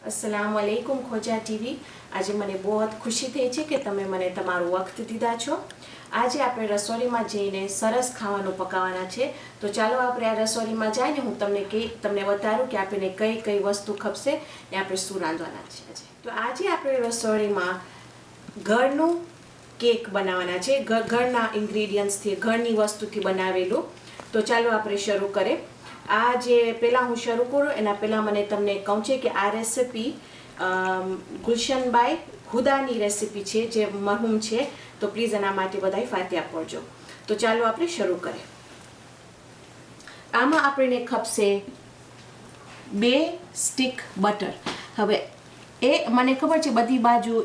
अस्सलाम वालेकुम खोजा टीवी। आज મને बहुत खुशी થઈ છે કે તમે મને તમારો વખત દીધા છો। આજે આપણે રસોઈમાં જઈને સરસ ખાવાનું પકાવવાના છે, તો ચાલો આપણે આ રસોઈમાં જઈને હું તમને બતાવું કે આપણે કઈ કઈ વસ્તુ ખપશે ને આપણે શું રાંધવાના છે। તો આજે આપણે રસોઈમાં ઘરનું કેક બનાવવાના છે, ઘરના ઇન્ગ્રેડિયન્ટ્સથી, ઘરની વસ્તુથી બનાવેલું। તો ચાલો આપણે શરૂ કરીએ। આ જે પહેલાં હું શરૂ કરું એના પહેલાં મને તમને કહું છે કે આ રેસિપી ગુલશનબાઈ હુદાની રેસિપી છે, જે મરહૂમ છે, તો પ્લીઝ એના માટે બધાય ફાતિહા પડજો। તો ચાલો આપણે શરૂ કરીએ। આમાં આપણને ખપશે 2 સ્ટીક બટર। હવે એ મને ખબર છે બધી બાજુ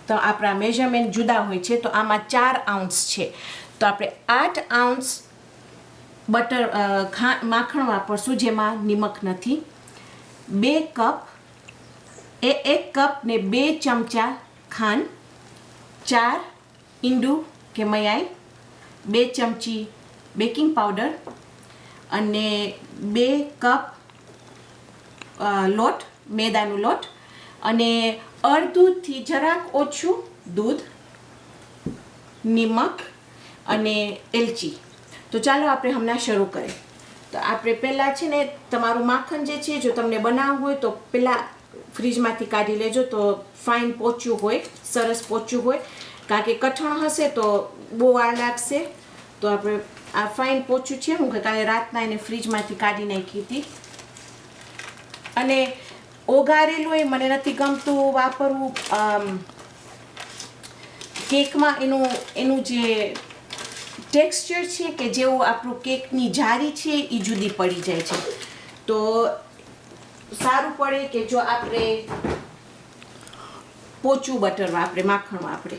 તો આપણા મેઝરમેન્ટ જુદા હોય છે, તો આમાં 4 આઉન્સ છે, તો આપણે 8 આઉન્સ બટર માખણ વાપરશું, જેમાં નિમક નથી। 2 કપ 1 કપ ને 2 ચમચા ખાંડ, 4 ઈંડું કે મયાઈ, 2 ચમચી બેકિંગ પાવડર અને 2 કપ લોટ, મેદાનો લોટ અને અડધુંથી જરાક ઓછું દૂધ, નિમક અને એલચી। તો ચાલો આપણે હમણાં શરૂ કરીએ। તો આપણે પહેલાં છે ને તમારું માખણ જે છે, જો તમને બનાવવું હોય તો પહેલાં ફ્રીજમાંથી કાઢી લેજો, તો ફાઇન પોચું હોય, સરસ પોચું હોય, કારણ કે કઠણ હશે તો બહુ વાર લાગશે। તો આપણે આ ફાઇન પોચું છે, હું કાલે રાતના એને ફ્રીજમાંથી કાઢી નાખી હતી। અને ઓગારેલું એ મને નથી ગમતું વાપરવું કેકમાં। એનું જે ટેક્સચર છે કે જેવું આપણું કેકની જારી છે એ જુદી પડી જાય છે, તો સારું પડે કે જો આપણે પોચું બટર વાપરે, માખણ વાપરે।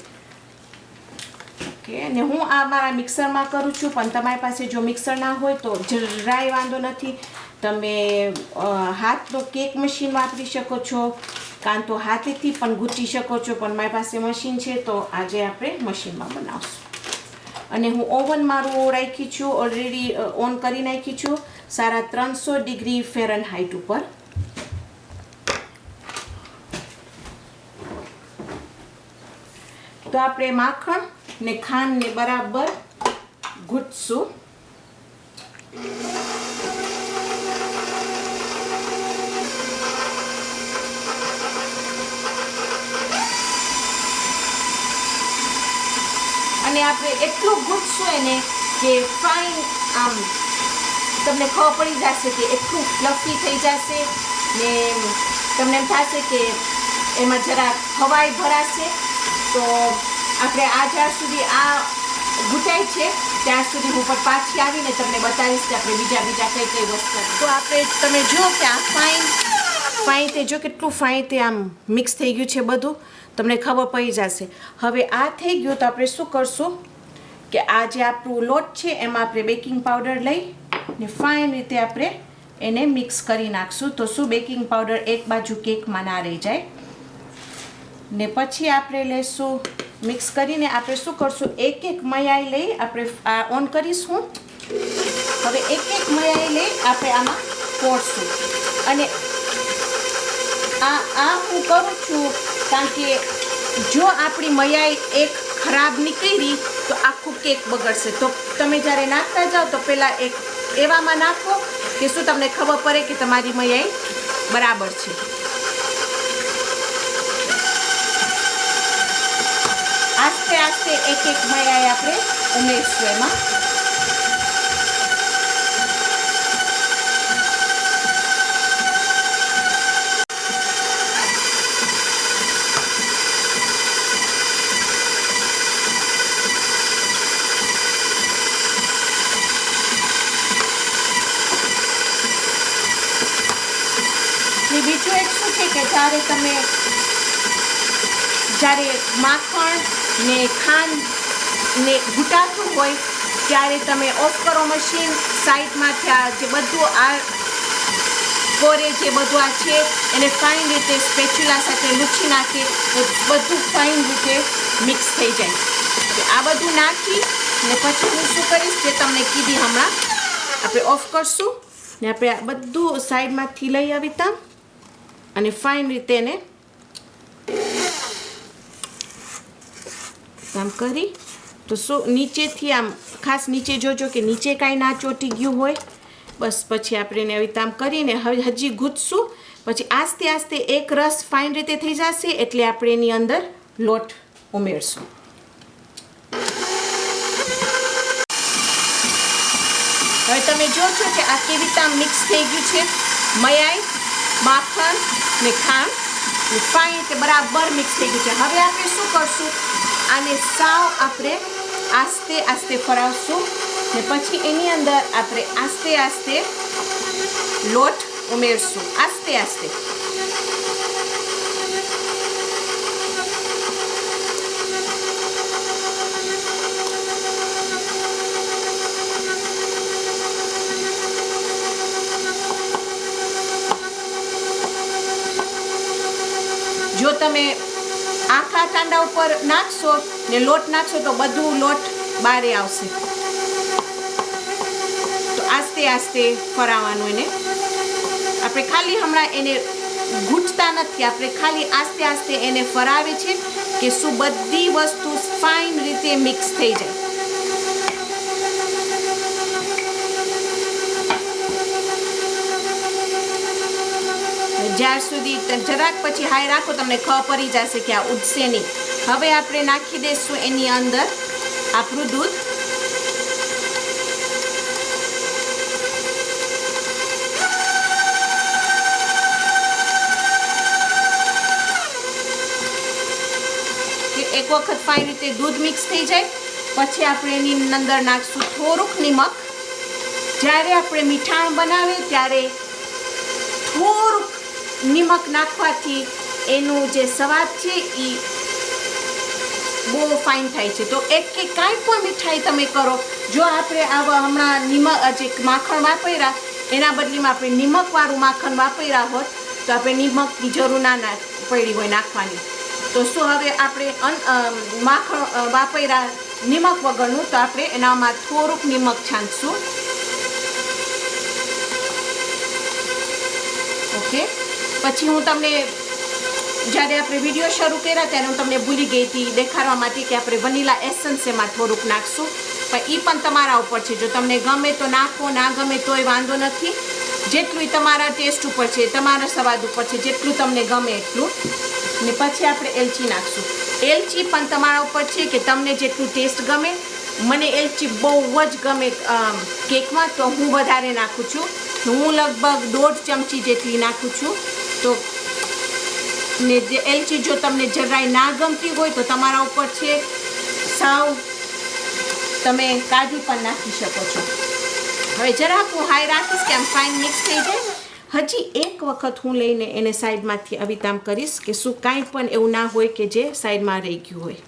ઓકે, અને હું આ મારા મિક્સરમાં કરું છું, પણ તમારી પાસે જો મિક્સર ના હોય તો જરાય વાંધો નથી, તમે હાથનો કેક મશીન વાપરી શકો છો, કાં તો હાથેથી પણ ગૂંથી શકો છો, પણ મારી પાસે મશીન છે તો આજે આપણે મશીનમાં બનાવશું। અને હું ઓવન મારું રાખી છું, ઓલરેડી ઓન કરી નાખી છું 350 ડિગ્રી ફેરનહાઇટ ઉપર। તો આપણે માખણ ને ખાંડને બરાબર ગૂંથશું। અને આપણે એટલું ગૂંથશું એને કે ફાઇન આમ તમને ખબર પડી જશે કે એટલું ફ્લફી થઈ જશે ને તમને એમ થશે કે એમાં જરા હવાઈ ભરાશે। તો આપણે આ જ્યાં સુધી આ ગૂંથાય છે ત્યાં સુધી હું પણ પાછી આવીને તમને બતાવીશ કે આપણે બીજા કઈ કઈ વસ્તુ। તો આપણે તમે જુઓ કે આ ફાઇન તે જો કેટલું ફાઇન તે આમ મિક્સ થઈ ગયું છે બધું, તમને ખબર પડી જશે। હવે આ થઈ ગયું તો આપણે શું કરશું કે આ જે આપણું લોટ છે એમાં આપણે બેકિંગ પાવડર લઈ ને ફાઇન રીતે આપણે એને મિક્સ કરી નાખશું, તો શું બેકિંગ પાવડર એક બાજુ કેકમાં ના રહી જાય। ને પછી આપણે લેશું મિક્સ કરીને આપણે શું કરશું, એક મયાઈ લઈ આપણે આ ઓન કરીશું। હવે એક મયાઈ લઈ આપણે આમાં પોરશું। અને આ હું કરું છું કારણ કે જો આપણી મયાઈ એક ખરાબ નીકળી તો આખું કેક બગડશે। તો તમે જ્યારે નાખતા જાઓ તો પહેલાં એક એવામાં નાખો કે શું તમને ખબર પડે કે તમારી મયાઈ બરાબર છે। આસ્તે આસ્તે એક મયાઈ આપણે ઉમેરશું એમાં। બીજું એક શું છે કે જ્યારે માખણ ને ખાંડ ને ઘૂંટાતું હોય ત્યારે તમે ઓફ કરો મશીન, સાઈડમાંથી આ જે બધું આ કોરે જે બધું આ છે એને ફાઇન રીતે સ્પેચ્યુલા સાથે લૂછી નાખે તો બધું ફાઇન રીતે મિક્સ થઈ જાય। આ બધું નાખી ને પછી હું શું કરીશ કે તમને કીધી હમણાં આપણે ઓફ કરશું ને આપણે આ બધું સાઈડમાંથી લઈ આવી તા અને ફાઇન રીતે એને આમ કરી તો નીચેથી આમ ખાસ નીચે જોજો કે નીચે કાંઈ ના ચોંટી ગયું હોય. બસ પછી આપણે એને આવી આમ કરીને હજી ગૂંથશું. પછી આસ્તે આસ્તે એક રસ ફાઇન રીતે થઈ જશે એટલે આપણે એની અંદર લોટ ઉમેરશું. હવે તમે જોશો કે આ કેવી રીતે મિક્સ થઈ ગયું છે. મયાઈ, માખણ ને ખાંડ ફાઇન રીતે બરાબર મિક્સ થઈ ગયું છે. હવે આપણે શું કરશું, આને સાવ આપણે આસ્તે આસ્તે ફરાવશું ને પછી એની અંદર આપણે આસ્તે આસ્તે લોટ ઉમેરશું. આસ્તે આસ્તે જો તમે આખા કાંડા ઉપર નાખશો ને લોટ નાખશો તો બધું લોટ બારે આવશે. તો આસ્તે આસ્તે ફરાવવાનું એને. આપણે ખાલી હમણાં એને ગૂંથતા નથી, આપણે ખાલી આસ્તે આસ્તે એને ફરાવે છે કે શું બધી વસ્તુ ફાઇન રીતે મિક્સ થઈ જાય. જ્યાર સુધી જરાક પછી હાઈ રાખો તમને ખબર પડી જશે કે આ ઉડશે નહીં. હવે આપણે નાખી દઈશું એની અંદર આપણું દૂધ. એક વખત ફાઇન રીતે દૂધ મિક્સ થઈ જાય પછી આપણે એની અંદર નાખશું થોડુંક નિમક. જ્યારે આપણે મીઠાણ બનાવીએ ત્યારે થોડુંક નિમક નાખવાથી એનું જે સ્વાદ છે એ બહુ ફાઇન થાય છે. તો કાંઈ પણ મીઠાઈ તમે કરો, જો આપણે આવા હમણાં નિમક જે માખણ વાપર્યા એના બદલીમાં આપણે નિમકવાળું માખણ વાપર્યા હોત તો આપણે નિમકની જરૂર ના પડી હોય નાખવાની. તો શું હવે આપણે માખણ વાપર્યા નિમક વગરનું તો આપણે એનામાં થોડુંક નિમક છાંટશું. ઓકે. પછી હું તમને જ્યારે આપણે વિડીયો શરૂ કર્યા ત્યારે હું તમને ભૂલી ગઈ હતી દેખાડવા માટે કે આપણે વનીલા એસન્સ એમાં થોડુંક નાખશું. પણ એ પણ તમારા ઉપર છે, જો તમને ગમે તો નાખો, ના ગમે તોય વાંધો નથી. જેટલું તમારા ટેસ્ટ ઉપર છે, તમારા સ્વાદ ઉપર છે, જેટલું તમને ગમે એટલું. ને પછી આપણે એલચી નાખશું. એલચી પણ તમારા ઉપર છે કે તમને જેટલું ટેસ્ટ ગમે. મને એલચી બહુ જ ગમે કેકમાં તો હું વધારે નાખું છું. હું લગભગ 1.5 ચમચી જેટલી નાખું છું. તો ને જે એલચી જો તમને જરાય ના ગમતી હોય તો તમારા ઉપર છે, સાવ તમે કાજુ પણ નાખી શકો છો. હવે જરાક હું હાઈ રાખીશ કે આમ ફાઇન મિક્સ થઈ જાય. હજી એક વખત હું લઈને એને સાઈડમાંથી આવી તામ કરીશ કે શું કાંઈ પણ એવું ના હોય કે જે સાઈડમાં રહી ગયું હોય.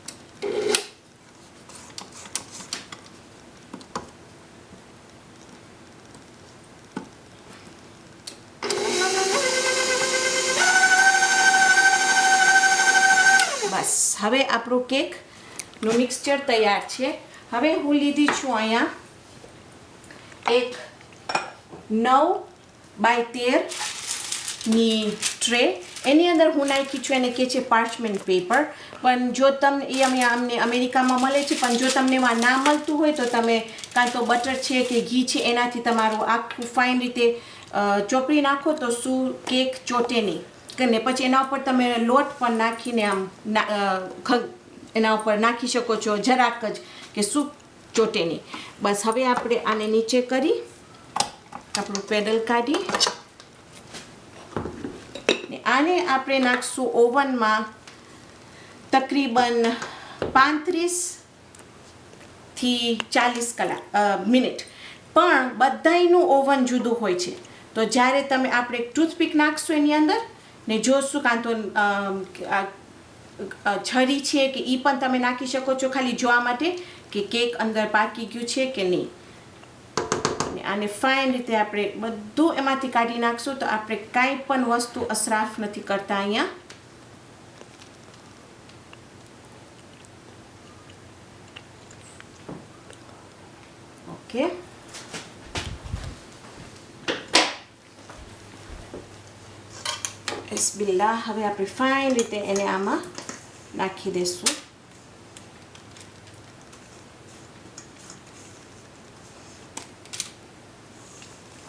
બસ હવે આપણું કેકનું મિક્સચર તૈયાર છે. હવે હું લીધી છું અહીંયા એક 9x13ની ટ્રે. એની અંદર હું નાખી છું એને કહે છે પાર્ચમેન્ટ પેપર. પણ જો તમને એ અમને અમેરિકામાં મળે છે, પણ જો તમને એમાં ના મળતું હોય તો તમે કાં તો બટર છે કે ઘી છે એનાથી તમારું આખું ફાઇન રીતે ચોપડી નાખો તો શું કેક ચોટે નહીં. ને પછી એના ઉપર તમે લોટ પણ નાખીને આમ એના ઉપર નાખી શકો છો જરાક જ કે શું ચોટે નહીં. બસ હવે આપણે આને નીચે કરી આપણું પેડલ કાઢી ને આને આપણે નાખશું ઓવનમાં તકરીબન 35 થી 40 મિનિટ. પણ બધાયનું ઓવન જુદું હોય છે. તો જ્યારે તમે આપણે એક ટૂથપીક નાખશું એની અંદર ને જોશું કાં તો છરી છે કે એ પણ તમે નાખી શકો છો ખાલી જોવા માટે કે કેક અંદર પાકી ગયું છે કે નહીં. આને ફાઇન રીતે આપણે બધું એમાંથી કાઢી નાખશું તો આપણે કાંઈ પણ વસ્તુ અસરાફ નથી કરતા અહીંયા. ઓકે. બિસ્મિલ્લાહ. હવે આપણે ફાઇન રીતે એને આમાં નાખી દઈશું.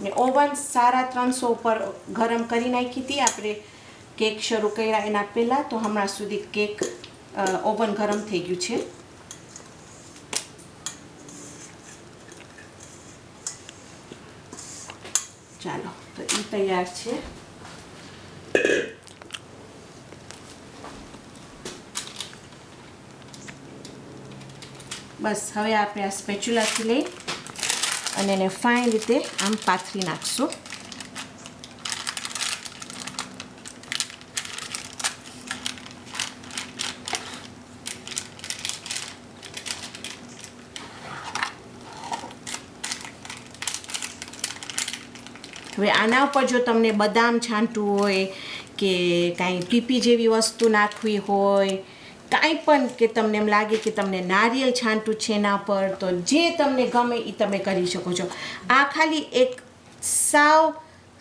ને ઓવન 350 ઉપર ગરમ કરી નાખી હતી આપણે કેક શરૂ કર્યા એના પહેલાં. તો હમણાં સુધી કેક ઓવન ગરમ થઈ ગયું છે. ચાલો, તો એ તૈયાર છે. બસ હવે આપણે આ સ્પેચ્યુલાથી લઈ અને એને ફાઇન રીતે આમ પાથરી નાખશું. હવે આના ઉપર જો તમને બદામ છાંટવું હોય કે કાંઈ પીપી જેવી વસ્તુ નાખવી હોય, કાંઈ પણ કે તમને એમ લાગે કે તમને નારિયેળ છાંટવું છે એના પર, તો જે તમને ગમે એ તમે કરી શકો છો. આ ખાલી એક સાવ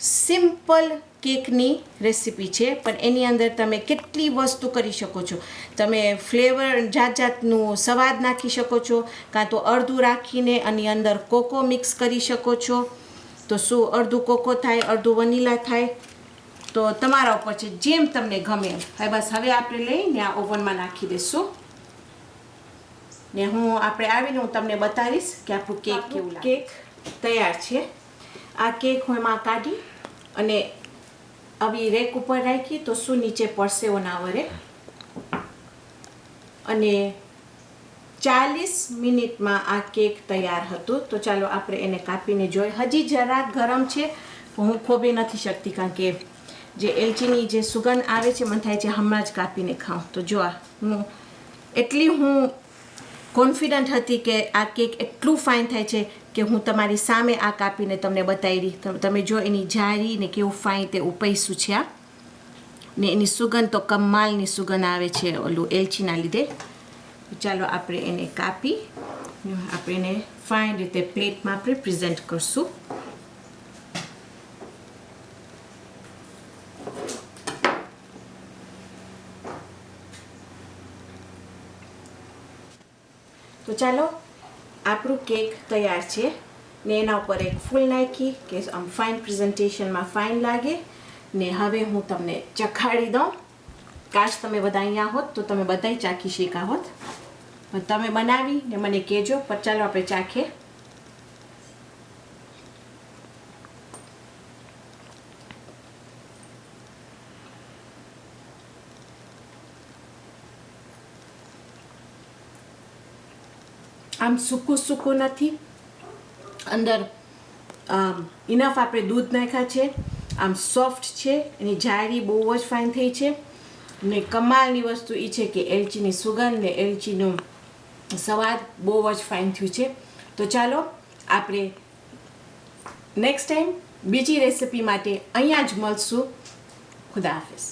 સિમ્પલ કેકની રેસીપી છે, પણ એની અંદર તમે કેટલી વસ્તુ કરી શકો છો. તમે ફ્લેવર જાતનું સ્વાદ નાખી શકો છો, કાં તો અડધું રાખીને આની અંદર કોકો મિક્સ કરી શકો છો. તો શું અડધું કોકો થાય, અડધું વનીલા થાય, તો તમારા ઉપર છે, જેમ તમને ગમે એમ. બસ હવે આપણે લઈને આ ઓવનમાં નાખી દઈશું. ને આપણે આવીને હું તમને બતાવીશ કે આપણું કેક કેવું લાગે. કેક તૈયાર છે. આ કેક હું એમાં કાઢી અને આવી રેક ઉપર રાખી તો શું નીચે પડશે ના વરે. અને 40 મિનિટમાં આ કેક તૈયાર હતું. તો ચાલો આપણે એને કાપીને જોઈએ. હજી જરાક ગરમ છે, હું ખોબી નથી શકતી, કારણ કે જે એલચીની જે સુગંધ આવે છે મને થાય છે હમણાં જ કાપીને ખાઉં. તો જો હું કોન્ફિડન્ટ હતી કે આ કેક એટલું ફાઇન થાય છે કે હું તમારી સામે આ કાપીને તમને બતાવી. તમે જો એની જારી ને કેવું ફાઇન તે ઉપૈસું છે આ, ને એની સુગંધ તો કમાલની સુગંધ આવે છે ઓલું એલચીના લીધે. ચાલો આપણે એને કાપી આપણે એને ફાઇન રીતે પ્લેટમાં આપણે પ્રેઝન્ટ કરશું. તો ચાલો આપણું કેક તૈયાર છે. ને એના ઉપર એક ફૂલ નાખી કે આમ ફાઇન પ્રેઝન્ટેશનમાં ફાઇન લાગે. ને હવે હું તમને ચખાડી દઉં. કાશ તમે બધા અહીંયા હોત તો તમે બધાય ચાખી શીખા હોત. તમે બનાવી ને મને કહેજો. પણ ચાલો આપણે ચાખીએ. આમ સૂકું નથી, અંદર ઇનફ આપણે દૂધ નાખ્યા છે, આમ સોફ્ટ છે, એની જારી બહુ જ ફાઇન થઈ છે. ને કમાલની વસ્તુ એ છે કે એલચીની સુગંધ ને એલચીનો સ્વાદ બહુ જ ફાઇન થયું છે. તો ચાલો આપણે નેક્સ્ટ ટાઈમ બીજી રેસિપી માટે અહીંયા જ મળશું. ખુદા હાફિઝ.